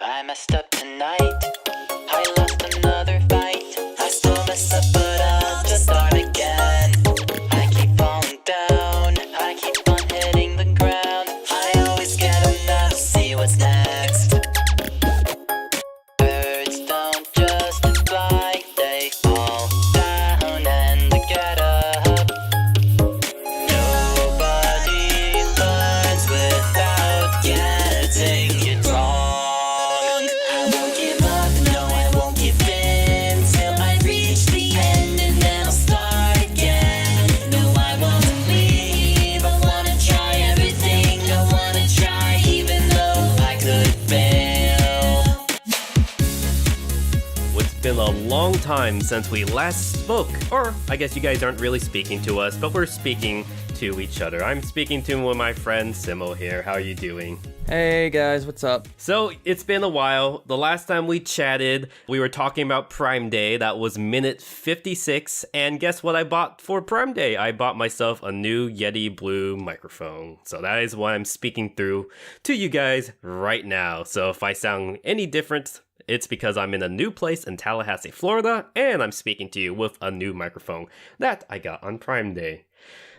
I messed up tonight. I lost another fight. I still mess up, but I'll just start again. I keep falling down. I keep on hitting the ground. I always get enough to see what's next. Birds don't just fly, they fall down and get up. Nobody learns without getting it wrong. I won't give up, no I won't give in till I reach the end and then I'll start again. No I won't leave, I wanna try everything, I wanna try even though I could fail. It's been a long time since we last spoke, or I guess you guys aren't really speaking to us, but we're speaking to each other. I'm speaking to my friend Simul here. How are you doing? Hey guys, what's up? So, it's been a while. The last time we chatted, we were talking about Prime Day. That was minute 56. And guess what I bought for Prime Day? I bought myself a new Yeti Blue microphone. So that is what I'm speaking through to you guys right now. So if I sound any different, it's because I'm in a new place in Tallahassee, Florida, and I'm speaking to you with a new microphone that I got on Prime Day.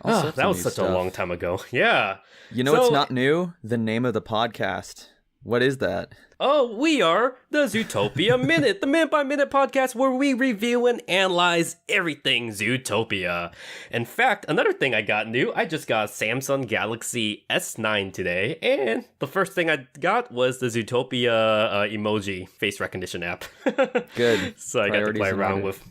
That was such a long time ago. Yeah. You know what's not new? The name of the podcast. What is that? Oh, we are the Zootopia Minute, the minute-by-minute podcast where we review and analyze everything Zootopia. In fact, another thing I got new, I just got a Samsung Galaxy S9 today, and the first thing I got was the Zootopia emoji face recognition app. Good. So I got to play around with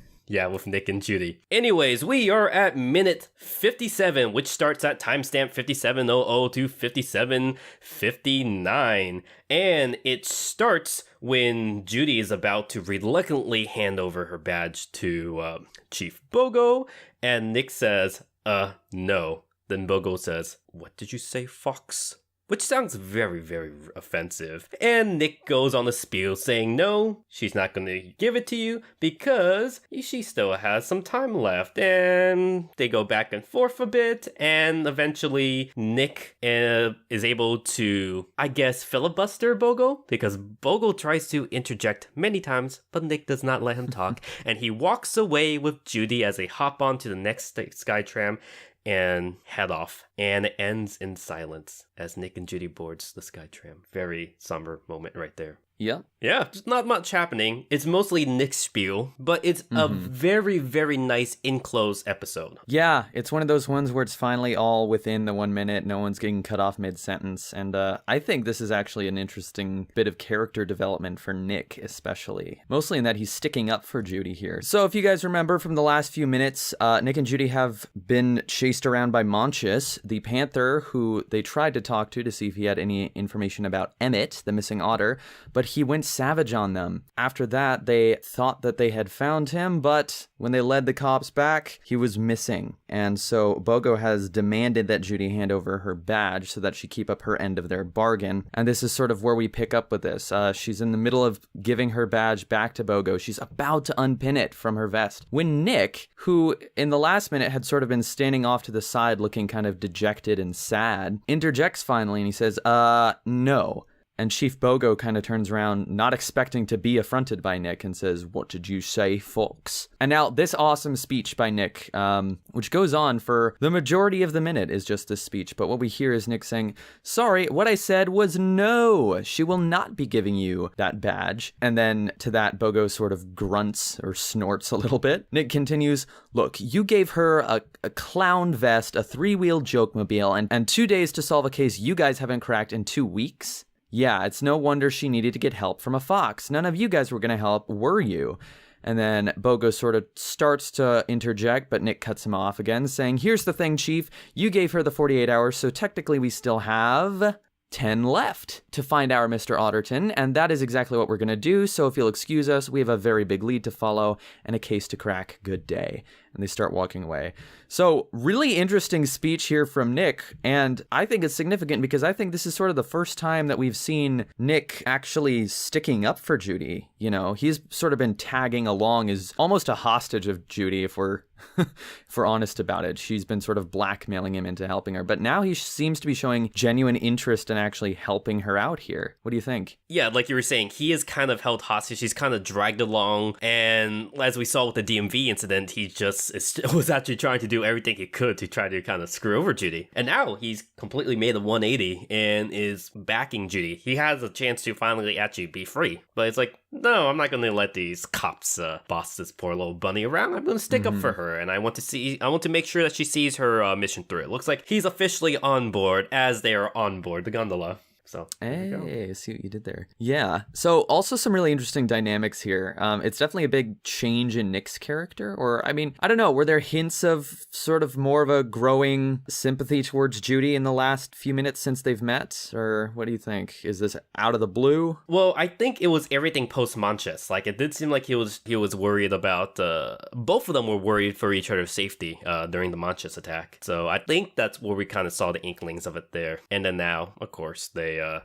Nick and Judy. Anyways, we are at minute 57, which starts at timestamp 5700 to 5759. And it starts when Judy is about to reluctantly hand over her badge to Chief Bogo, and Nick says, no. Then Bogo says, "What did you say, Fox?" Which sounds very, very offensive. And Nick goes on a spiel saying no, she's not going to give it to you because she still has some time left. And they go back and forth a bit, and eventually Nick is able to, I guess, filibuster Bogo, because Bogo tries to interject many times, but Nick does not let him talk. And he walks away with Judy as they hop on to the next Skytram and head off, and it ends in silence as Nick and Judy boards the Skytram. Very somber moment right there. Yeah, just not much happening. It's mostly Nick's spiel, but it's a very, very nice enclosed episode. Yeah, it's one of those ones where it's finally all within the 1 minute, no one's getting cut off mid-sentence, and I think this is actually an interesting bit of character development for Nick, especially. Mostly in that he's sticking up for Judy here. So if you guys remember from the last few minutes, Nick and Judy have been chased around by Monchus, the panther, who they tried to talk to see if he had any information about Emmett, the missing otter, but he went savage on them. After that, they thought that they had found him, but when they led the cops back, he was missing. And so Bogo has demanded that Judy hand over her badge so that she keep up her end of their bargain. And this is sort of where we pick up with this. She's in the middle of giving her badge back to Bogo. She's about to unpin it from her vest, when Nick, who in the last minute had sort of been standing off to the side looking kind of dejected and sad, interjects finally and he says, no. And Chief Bogo kind of turns around, not expecting to be affronted by Nick, and says, "What did you say, Fox?" And now this awesome speech by Nick, which goes on for the majority of the minute, is just this speech. But what we hear is Nick saying, "Sorry, what I said was no, she will not be giving you that badge." And then to that, Bogo sort of grunts or snorts a little bit. Nick continues, "Look, you gave her a clown vest, a 3-wheel jokemobile, and 2 days to solve a case you guys haven't cracked in 2 weeks? Yeah, it's no wonder she needed to get help from a fox. None of you guys were going to help, were you?" And then Bogo sort of starts to interject, but Nick cuts him off again, saying, "Here's the thing, Chief. You gave her the 48 hours, so technically we still have 10 left to find our Mr. Otterton, and that is exactly what we're going to do. So if you'll excuse us, we have a very big lead to follow and a case to crack. Good day." And they start walking away. So really interesting speech here from Nick, and I think it's significant because I think this is sort of the first time that we've seen Nick actually sticking up for Judy. You know, he's sort of been tagging along as almost a hostage of Judy, if we're if we're honest about it. She's been sort of blackmailing him into helping her. But now he seems to be showing genuine interest in actually helping her out here. What do you think? Yeah, like you were saying, he is kind of held hostage. He's kind of dragged along. And as we saw with the DMV incident, he was actually trying to do everything he could to try to kind of screw over Judy. And now he's completely made a 180 and is backing Judy. He has a chance to finally actually be free. But it's like, no, I'm not going to let these cops boss this poor little bunny around. I'm going to stick up for her. And I want to make sure that she sees her mission through. It looks like he's officially on board as they are on board the gondola. So, hey, see what you did there. Yeah. So also some really interesting dynamics here. It's definitely a big change in Nick's character. Or, I mean, I don't know. Were there hints of sort of more of a growing sympathy towards Judy in the last few minutes since they've met? Or what do you think? Is this out of the blue? Well, I think it was everything post-Manchas. Like, it did seem like he was worried about, both of them were worried for each other's safety during the Manchas attack. So I think that's where we kind of saw the inklings of it there. And then now, of course,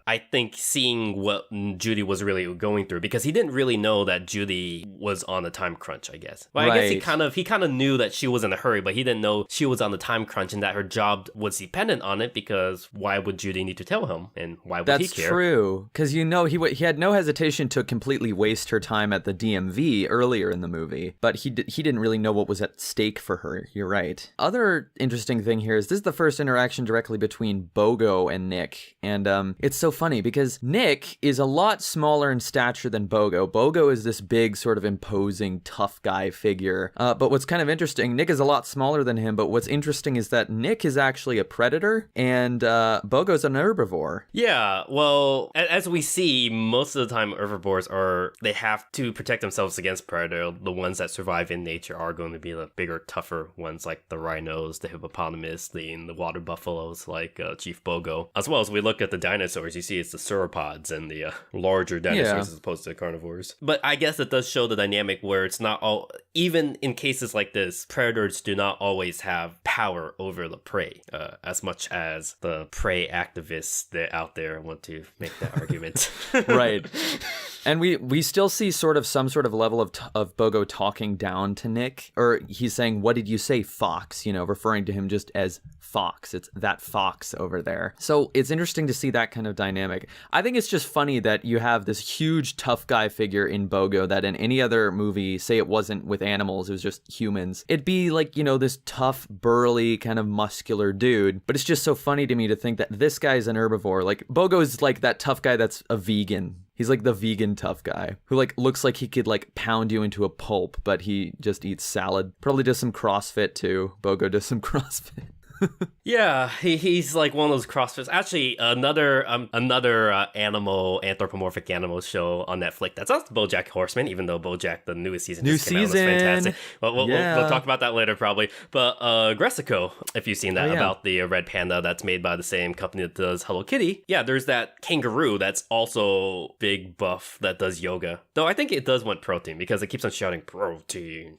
I think seeing what Judy was really going through, because he didn't really know that Judy was on a time crunch, I guess. Well, I guess he kind of knew that she was in a hurry, but he didn't know she was on the time crunch and that her job was dependent on it, because why would Judy need to tell him? And why would he care? That's true, because he had no hesitation to completely waste her time at the DMV earlier in the movie, but he didn't really know what was at stake for her. You're right. Other interesting thing here is this is the first interaction directly between Bogo and Nick, and it's so funny because Nick is a lot smaller in stature than Bogo. Bogo is this big, sort of imposing, tough guy figure. But what's kind of interesting, Nick is a lot smaller than him, but what's interesting is that Nick is actually a predator and Bogo's an herbivore. Yeah, well, as we see, most of the time herbivores they have to protect themselves against predator. The ones that survive in nature are going to be the bigger, tougher ones like the rhinos, the hippopotamus, the water buffaloes like Chief Bogo. As well as we look at the dinosaurs, you see it's the sauropods and the larger dinosaurs as opposed to the carnivores. But I guess it does show the dynamic where it's not all, even in cases like this, predators do not always have power over the prey as much as the prey activists that out there want to make that argument. Right. And we still see some sort of level of Bogo talking down to Nick, or he's saying, "What did you say, fox?" Referring to him just as fox. It's that fox over there. So it's interesting to see that kind of dynamic. I think it's just funny that you have this huge tough guy figure in Bogo that in any other movie, say it wasn't with animals, it was just humans, it'd be like, this tough, burly, kind of muscular dude. But it's just so funny to me to think that this guy's an herbivore. Like, Bogo is like that tough guy that's a vegan. He's like the vegan tough guy who looks like he could pound you into a pulp, but he just eats salad. Probably does some CrossFit too. Bogo does some CrossFit. Yeah, he's like one of those CrossFits. Actually, another anthropomorphic animal show on Netflix. That's not BoJack Horseman, even though BoJack, the newest season, just came out. It's fantastic. We'll talk about that later probably. But Gressico, if you've seen that, about the red panda that's made by the same company that does Hello Kitty. Yeah, there's that kangaroo that's also big buff that does yoga. Though I think it does want protein because it keeps on shouting protein.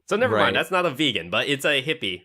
So never mind, that's not a vegan, but it's a hippie.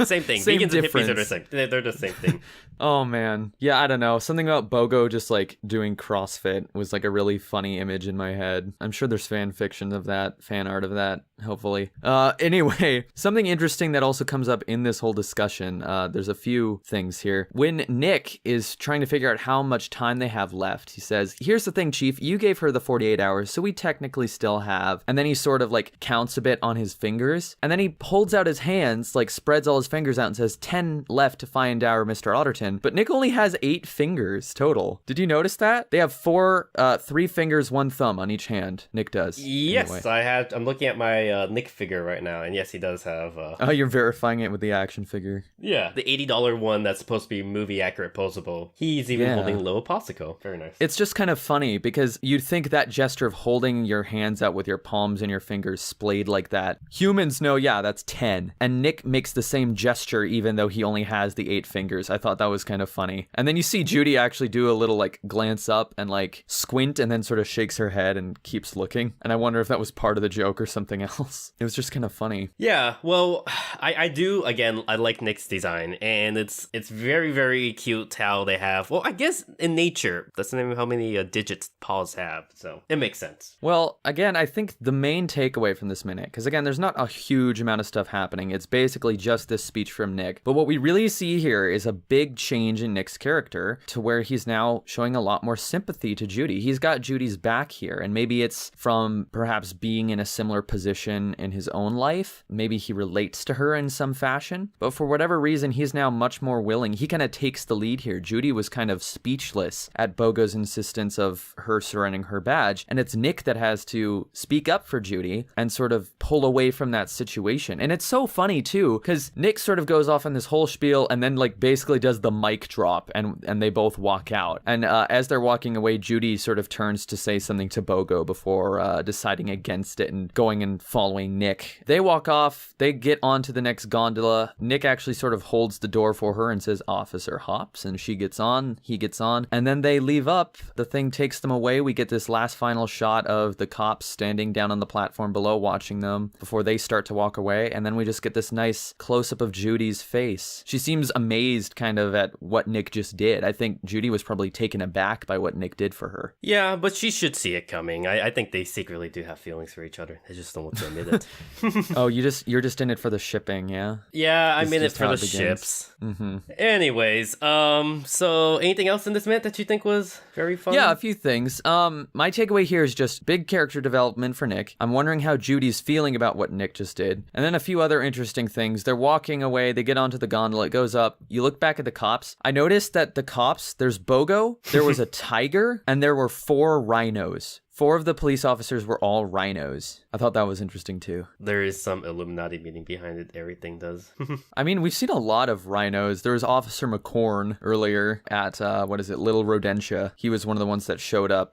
Same thing. Same Vegans difference. and hippies are the same. They're the same thing. Oh man. Yeah, I don't know. Something about Bogo just doing CrossFit was a really funny image in my head. I'm sure there's fan fiction of that, fan art of that, hopefully. Anyway, something interesting that also comes up in this whole discussion, there's a few things here. When Nick is trying to figure out how much time they have left, he says, "Here's the thing, Chief, you gave her the 48 hours, so we technically still have." And then he sort of counts a bit on his fingers, and then he holds out his hands, spreads all his fingers out and says 10 left to find our Mr. Otterton. But Nick only has 8 fingers total. Did you notice that? They have 3 fingers, 1 thumb on each hand. Nick does. Yes, anyway. I'm looking at my Nick figure right now, and yes, he does have. Oh, you're verifying it with the action figure. Yeah, the $80 one that's supposed to be movie accurate posable. He's even holding Lil Popsicle. Very nice. It's just kind of funny because you'd think that gesture of holding your hands out with your palms and your fingers splayed like that. Humans know, that's 10. And Nick makes the same gesture even though he only has the 8 fingers. I thought that was kind of funny. And then you see Judy actually do a little glance up and squint and then sort of shakes her head and keeps looking. And I wonder if that was part of the joke or something else. else. It was just kind of funny. Yeah, well, I do, again, I like Nick's design, and it's very, very cute how they have, well, I guess in nature, that's not even how many digits paws have, so it makes sense. Well, again, I think the main takeaway from this minute, because again, there's not a huge amount of stuff happening. It's basically just this speech from Nick. But what we really see here is a big change in Nick's character to where he's now showing a lot more sympathy to Judy. He's got Judy's back here, and maybe it's from perhaps being in a similar position in his own life. Maybe he relates to her in some fashion. But for whatever reason, he's now much more willing. He kind of takes the lead here. Judy was kind of speechless at Bogo's insistence of her surrendering her badge, and it's Nick that has to speak up for Judy and sort of pull away from that situation. And it's so funny too, because Nick sort of goes off on this whole spiel and then like basically does the mic drop, and they both walk out. And as they're walking away, Judy sort of turns to say something to Bogo before deciding against it and going and following Nick. They walk off, they get onto the next gondola. Nick actually sort of holds the door for her and says, "Officer Hops," and she gets on, he gets on, and then they leave up. The thing takes them away. We get this last final shot of the cops standing down on the platform below watching them before they start to walk away, and then we just get this nice close-up of Judy's face. She seems amazed kind of at what Nick just did. I think Judy was probably taken aback by what Nick did for her. Yeah, but she should see it coming. I think they secretly do have feelings for each other. They just don't want to admit it. Oh, you're just in it for the shipping, yeah? Yeah, I'm in it just for how the it begins. ships. Mm-hmm. Anyways, so anything else in this minute that you think was very fun? Yeah, a few things. My takeaway here is just big character development for Nick. I'm wondering how Judy's feeling about what Nick just did. And then a few other interesting things. They're walking away, they get onto the gondola, it goes up. You look back at the cops. I noticed that the cops, there's Bogo, there was a tiger, and there were 4 rhinos. 4 of the police officers were all rhinos. I thought that was interesting too. There is some Illuminati meaning behind it. Everything does. I mean, we've seen a lot of rhinos. There was Officer McCorn earlier at, Little Rodentia. He was one of the ones that showed up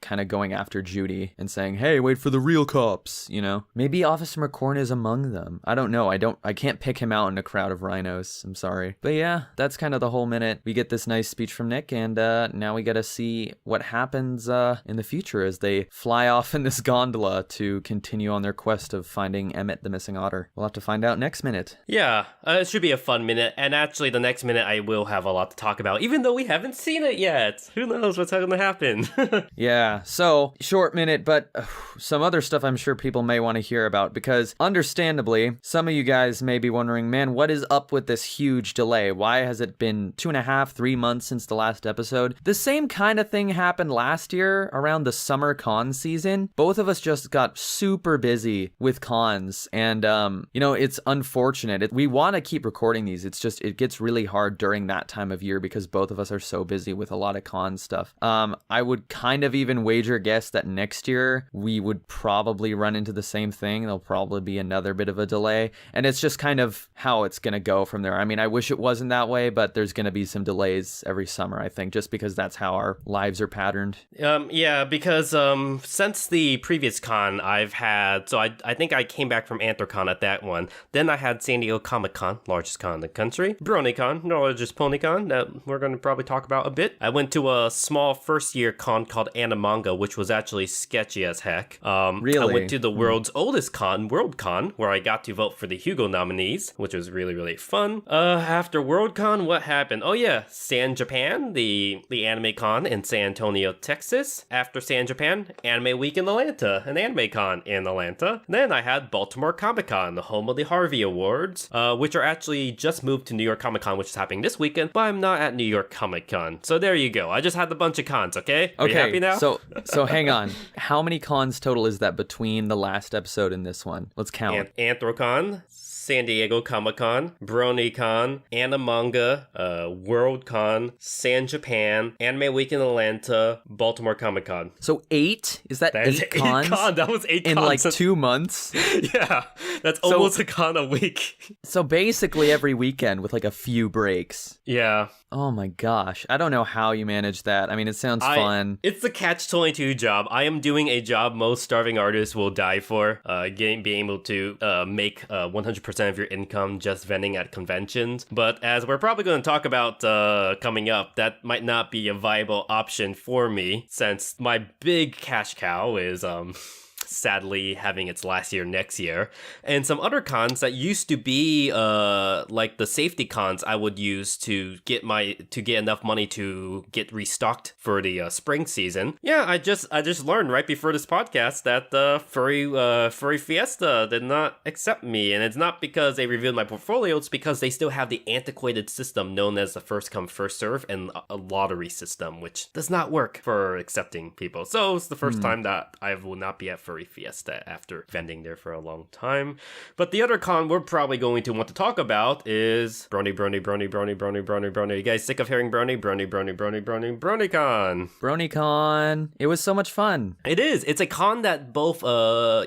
kind of going after Judy and saying, "Hey, wait for the real cops," you know? Maybe Officer McCorn is among them. I don't know. I can't pick him out in a crowd of rhinos. I'm sorry. But yeah, that's kind of the whole minute. We get this nice speech from Nick, and now we got to see what happens in the future as they fly off in this gondola to continue on their quest of finding Emmett the missing otter. We'll have to find out next minute. Yeah, it should be a fun minute. And actually, the next minute I will have a lot to talk about, even though we haven't seen it yet. Who knows what's going to happen? Yeah, so short minute, but some other stuff I'm sure people may want to hear about, because understandably, some of you guys may be wondering, man, what is up with this huge delay? Why has it been 2.5, 3 months since the last episode? The same kind of thing happened last year around the summer con season. Both of us just got super busy with cons, and it's unfortunate. We want to keep recording these. It's just, it gets really hard during that time of year because both of us are so busy with a lot of con stuff. I would kind of even wager guess that next year we would probably run into the same thing. There'll probably be another bit of a delay, and it's just kind of how it's gonna go from there. I mean, I wish it wasn't that way, but there's gonna be some delays every summer, I think, just because that's how our lives are patterned. Yeah, because since the previous con I've had, so I think I came back from Anthrocon at that one. Then I had San Diego Comic-Con, largest con in the country. BronyCon, largest PonyCon, that we're going to probably talk about a bit. I went to a small first-year con called Animanga, which was actually sketchy as heck. Really? I went to the world's oldest con, WorldCon, where I got to vote for the Hugo nominees, which was really, really fun. After WorldCon, what happened? Oh yeah, San Japan, the anime con in San Antonio, Texas. After San Japan, Anime Week in Atlanta, an anime con in Atlanta. Then I had Baltimore Comic Con, the home of the Harvey Awards, which are actually just moved to New York Comic Con, which is happening this weekend, but I'm not at New York Comic Con. So there you go. I just had a bunch of cons, okay? Are you happy now? So hang on. How many cons total is that between the last episode and this one? Let's count. Anthrocon, San Diego Comic-Con, BronyCon, Animanga, WorldCon, San Japan, Anime Week in Atlanta, Baltimore Comic-Con. So 8? Is that That's 8 cons? That was 8 in cons. like 2 months? Yeah, that's almost a con a week. So basically every weekend with like a few breaks. Yeah. Oh my gosh. I don't know how you manage that. I mean, it sounds fun. It's the catch-22 job. I am doing a job most starving artists will die for, being able to make 100% of your income just vending at conventions. But as we're probably going to talk about coming up, that might not be a viable option for me, since my big cash cow is sadly having its last year next year. And some other cons that used to be like the safety cons I would use to get enough money to get restocked for the spring season. Yeah, I just learned right before this podcast that Furry Fiesta did not accept me, and it's not because they reviewed my portfolio, it's because they still have the antiquated system known as the first come first serve and a lottery system, which does not work for accepting people. So it's the first time that I will not be at Furry Fiesta after vending there for a long time. But the other con we're probably going to want to talk about is Brony. You guys sick of hearing Brony? BronyCon. BronyCon. It was so much fun. It is. It's a con that both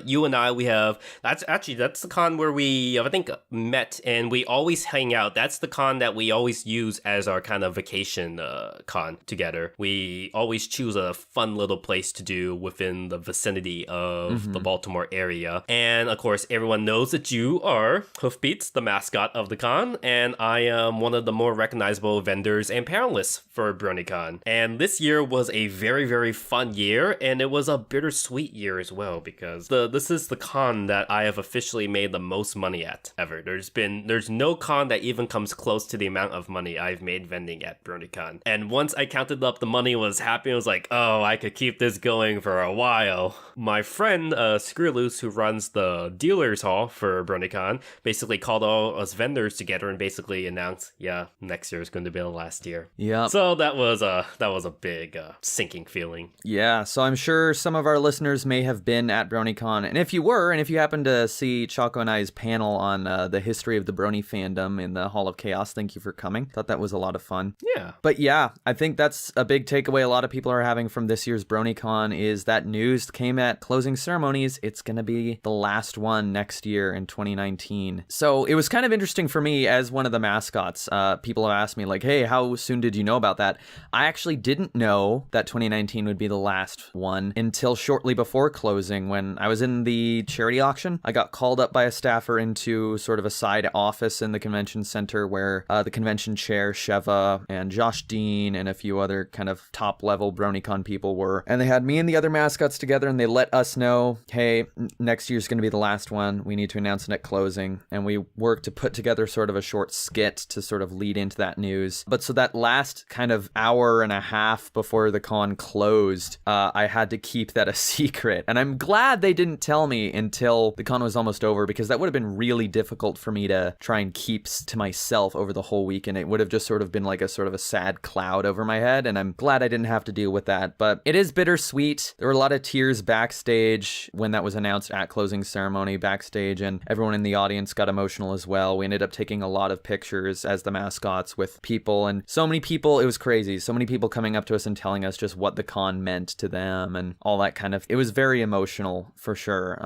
you and I, we have. That's the con where we, I think, met and we always hang out. That's the con that we always use as our kind of vacation con together. We always choose a fun little place to do within the vicinity of the Baltimore area. And of course, everyone knows that you are Hoofbeats, the mascot of the con, and I am one of the more recognizable vendors and panelists for BronyCon. And this year was a very, very fun year, and it was a bittersweet year as well, because this is the con that I have officially made the most money at ever. There's no con that even comes close to the amount of money I've made vending at BronyCon. And once I counted up the money, was happy. I was like, oh, I could keep this going for a while. My friend Screwloose, who runs the dealers hall for BronyCon, basically called all us vendors together and basically announced, yeah, next year is going to be the last year. Yeah. So that was a big sinking feeling. Yeah, so I'm sure some of our listeners may have been at BronyCon, and if you were, and if you happened to see Choco and I's panel on the history of the Brony fandom in the Hall of Chaos, thank you for coming. Thought that was a lot of fun. Yeah. But yeah, I think that's a big takeaway a lot of people are having from this year's BronyCon is that news came at closing ceremonies. It's going to be the last one next year in 2019. So it was kind of interesting for me as one of the mascots. People have asked me like, hey, how soon did you know about that? I actually didn't know that 2019 would be the last one until shortly before closing when I was in the charity auction. I got called up by a staffer into sort of a side office in the convention center where the convention chair, Sheva, and Josh Dean, and a few other kind of top-level BronyCon people were. And they had me and the other mascots together, and they let us know, hey, next year's going to be the last one. We need to announce it at closing. And we worked to put together sort of a short skit to sort of lead into that news. But so that last kind of hour and a half before the con closed, I had to keep that a secret. And I'm glad they didn't tell me until the con was almost over, because that would have been really difficult for me to try and keep to myself over the whole week. And it would have just sort of been like a sort of a sad cloud over my head. And I'm glad I didn't have to deal with that. But it is bittersweet. There were a lot of tears backstage when that was announced at closing ceremony backstage, and everyone in the audience got emotional as well. We ended up taking a lot of pictures as the mascots with people, and so many people, it was crazy. So many people coming up to us and telling us just what the con meant to them and all that kind of, it was very emotional for sure.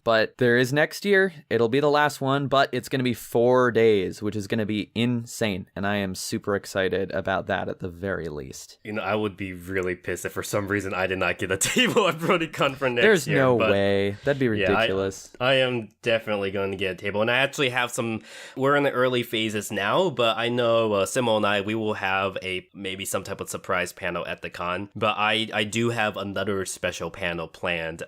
But there is next year. It'll be the last one, but it's going to be 4 days, which is going to be insane. And I am super excited about that at the very least. You know, I would be really pissed if for some reason I did not get a table at BronyCon for next There's year. There's no way. That'd be ridiculous. Yeah, I am definitely going to get a table. And I actually have we're in the early phases now, but I know Simul and I, we will have maybe some type of surprise panel at the con. But I do have another special panel planned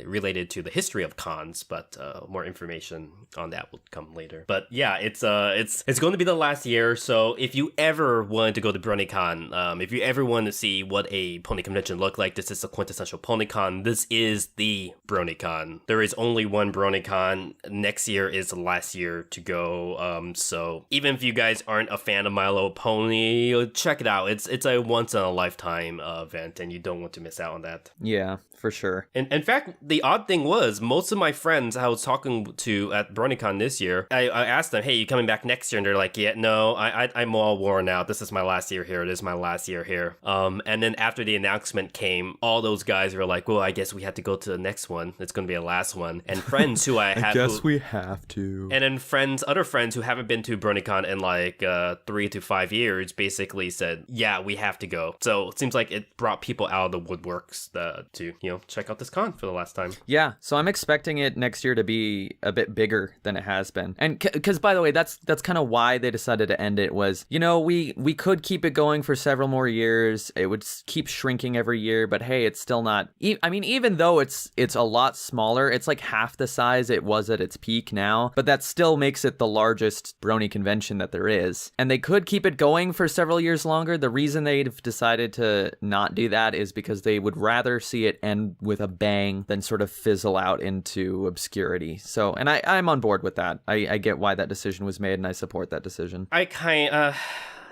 related to the history of cons, but more information on that will come later. But yeah, it's going to be the last year. So if you ever wanted to go to BronyCon, if you ever want to see what a pony convention looked like, this is a quintessential PonyCon. This is the BronyCon. There is only one BronyCon. Next year is the last year to go. So even if you guys aren't a fan of My Little Pony, check it out. It's a once in a lifetime event, and you don't want to miss out on that. Yeah, for sure. And in fact, the odd thing was, most of my friends I was talking to at BronyCon this year, I asked them, hey, you coming back next year? And they're like, yeah, no, I'm all worn out. This is my last year here. This is my last year here. And then after the announcement came, all those guys were like, well, I guess we have to go to the next one. It's going to be the last one. And friends who I have... we have to. And then other friends who haven't been to BronyCon in like 3 to 5 years basically said, yeah, we have to go. So it seems like it brought people out of the woodworks to, check out this con for the last time. Yeah, so I'm expecting it next year to be a bit bigger than it has been. And because, by the way, that's kind of why they decided to end it was, we could keep it going for several more years. It would keep shrinking every year, but hey, it's still not... even though it's a lot smaller. It's like half the size it was at its peak now, but that still makes it the largest Brony convention that there is. And they could keep it going for several years longer. The reason they've decided to not do that is because they would rather see it end with a bang than sort of fizzle out into obscurity. So, and I'm on board with that. I get why that decision was made, and I support that decision.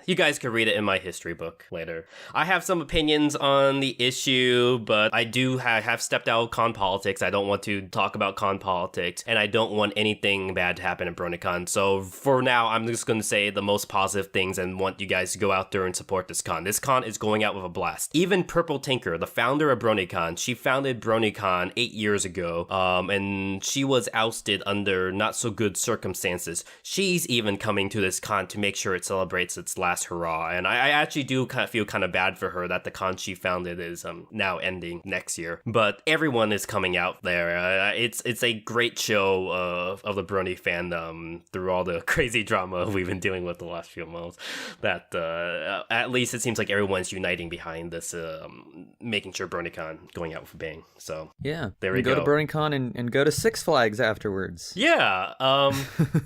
You guys could read it in my history book later. I have some opinions on the issue, but I do have stepped out of con politics. I don't want to talk about con politics, and I don't want anything bad to happen at BronyCon. So for now, I'm just going to say the most positive things and want you guys to go out there and support this con. This con is going out with a blast. Even Purple Tinker, the founder of BronyCon, she founded BronyCon 8 years ago, and she was ousted under not so good circumstances. She's even coming to this con to make sure it celebrates its last hurrah, and I actually do kind of feel kind of bad for her that the con she founded is now ending next year. But everyone is coming out there. It's a great show of the Brony fandom through all the crazy drama we've been dealing with the last few months. That at least it seems like everyone's uniting behind this, making sure BronyCon going out with a bang. So yeah, there we go to BronyCon and go to Six Flags afterwards. Yeah.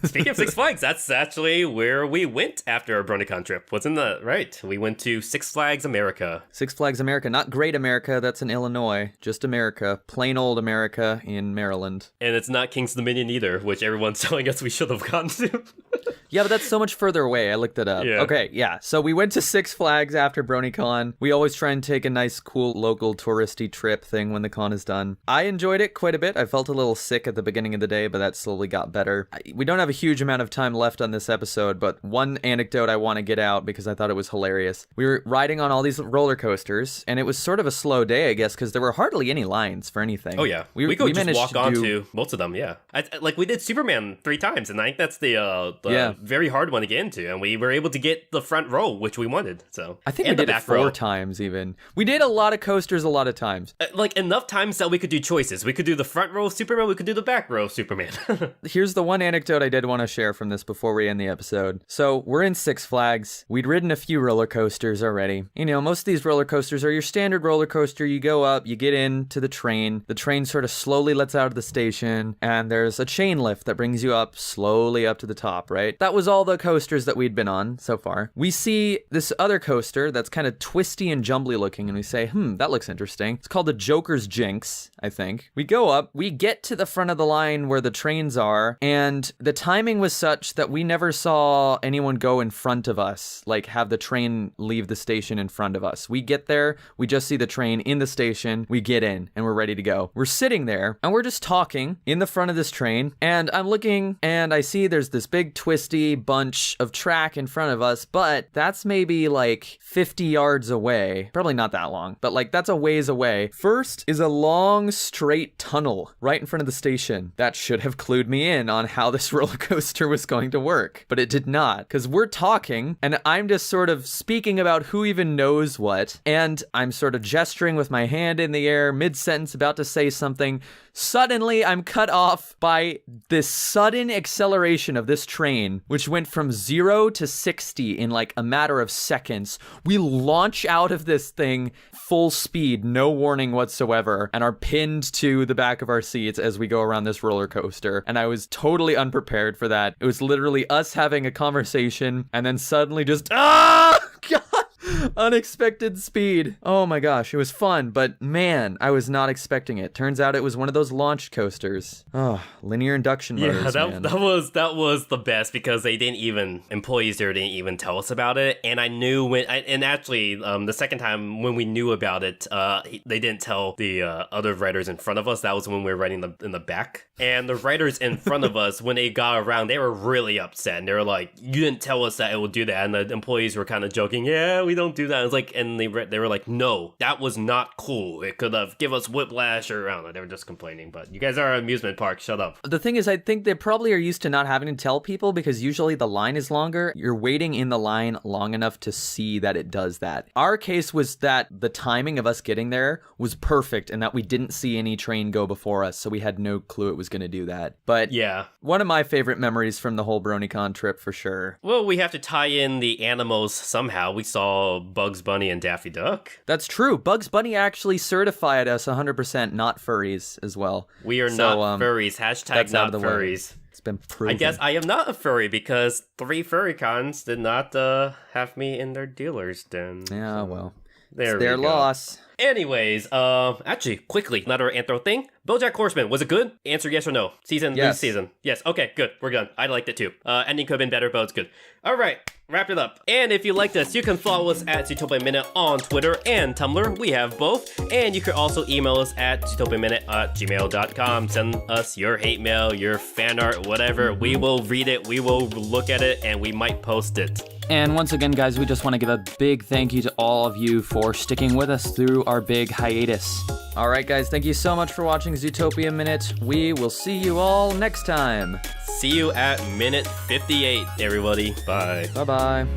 Speaking of Six Flags, that's actually where we went after our BronyCon trip. Wasn't that right? We went to Six Flags America. Six Flags America, not Great America, that's in Illinois. Just America. Plain old America in Maryland. And it's not King's Dominion either, which everyone's telling us we should have gone to. Yeah, but that's so much further away. I looked it up. Yeah. Okay, yeah. So we went to Six Flags after BronyCon. We always try and take a nice, cool, local, touristy trip thing when the con is done. I enjoyed it quite a bit. I felt a little sick at the beginning of the day, but that slowly got better. We don't have a huge amount of time left on this episode, but one anecdote I want to get out because I thought it was hilarious. We were riding on all these roller coasters, and it was sort of a slow day, I guess, because there were hardly any lines for anything. Oh, yeah. We could just walk on to most of them, yeah. Like, we did Superman 3 times, and I think that's the very hard one to get into, and we were able to get the front row, which we wanted, so. I think we did it 4 times, even. We did a lot of coasters a lot of times. Like, enough times that we could do choices. We could do the front row of Superman, we could do the back row of Superman. Here's the one anecdote I did want to share from this before we end the episode. So, we're in Six Flags. We'd ridden a few roller coasters already. You know, most of these roller coasters are your standard roller coaster. You go up, you get into the train sort of slowly lets out of the station, and there's a chain lift that brings you up slowly up to the top, right? That was all the coasters that we'd been on so far. We see this other coaster that's kind of twisty and jumbly looking, and we say, that looks interesting. It's called the Joker's Jinx, I think. We go up, we get to the front of the line where the trains are, and the timing was such that we never saw anyone go in front of us, like have the train leave the station in front of us. We get there, we just see the train in the station, we get in, and we're ready to go. We're sitting there, and we're just talking in the front of this train, and I'm looking, and I see there's this big twisty bunch of track in front of us, but that's maybe like 50 yards away. Probably not that long, but like that's a ways away. First is a long straight tunnel right in front of the station. That should have clued me in on how this roller coaster was going to work, but it did not, because we're talking, and I'm just sort of speaking about who even knows what, and I'm sort of gesturing with my hand in the air, mid-sentence, about to say something. Suddenly, I'm cut off by this sudden acceleration of this train, which went from 0 to 60 in like a matter of seconds. We launch out of this thing full speed, no warning whatsoever, and are pinned to the back of our seats as we go around this roller coaster. And I was totally unprepared for that. It was literally us having a conversation, and then suddenly just, God! Unexpected speed. Oh my gosh, it was fun, but man, I was not expecting it. Turns out it was one of those launch coasters. Oh, linear induction motors, man. that was the best, because employees there didn't even tell us about it, and I knew the second time when we knew about it, they didn't tell the other writers in front of us. That was when we were writing in the back, and the writers in front of us, when they got around, they were really upset, and they were like, "You didn't tell us that it would do that," and the employees were kind of joking, "Yeah, we don't do that." It was like, and they were like, "No, that was not cool. It could have give us whiplash," or I don't know. They were just complaining. But you guys are an amusement park. Shut up. The thing is, I think they probably are used to not having to tell people, because usually the line is longer. You're waiting in the line long enough to see that it does that. Our case was that the timing of us getting there was perfect, and that we didn't see any train go before us, so we had no clue it was going to do that. But yeah, one of my favorite memories from the whole BronyCon trip for sure. Well, we have to tie in the animals somehow. We saw Bugs Bunny and Daffy Duck. That's true. Bugs Bunny actually certified us 100% not furries as well. We are not furries. Hashtag not furries. It's been proven. I guess I am not a furry because 3 furry cons did not have me in their dealer's den. Yeah, well, There it's their we go. loss. Anyways, actually, quickly, another Anthro thing. BoJack Horseman, was it good? Answer yes or no. New Yes. season. Yes, okay, good. We're done. I liked it too. Ending could have been better, but it's good. All right, wrap it up. And if you liked us, you can follow us at Zootopia Minute on Twitter and Tumblr. We have both. And you can also email us at zootopiaminute@gmail.com. Send us your hate mail, your fan art, whatever. We will read it, we will look at it, and we might post it. And once again, guys, we just want to give a big thank you to all of you for sticking with us through our big hiatus. All right, guys, thank you so much for watching Zootopia Minute. We will see you all next time. See you at minute 58, everybody. Bye. Bye-bye.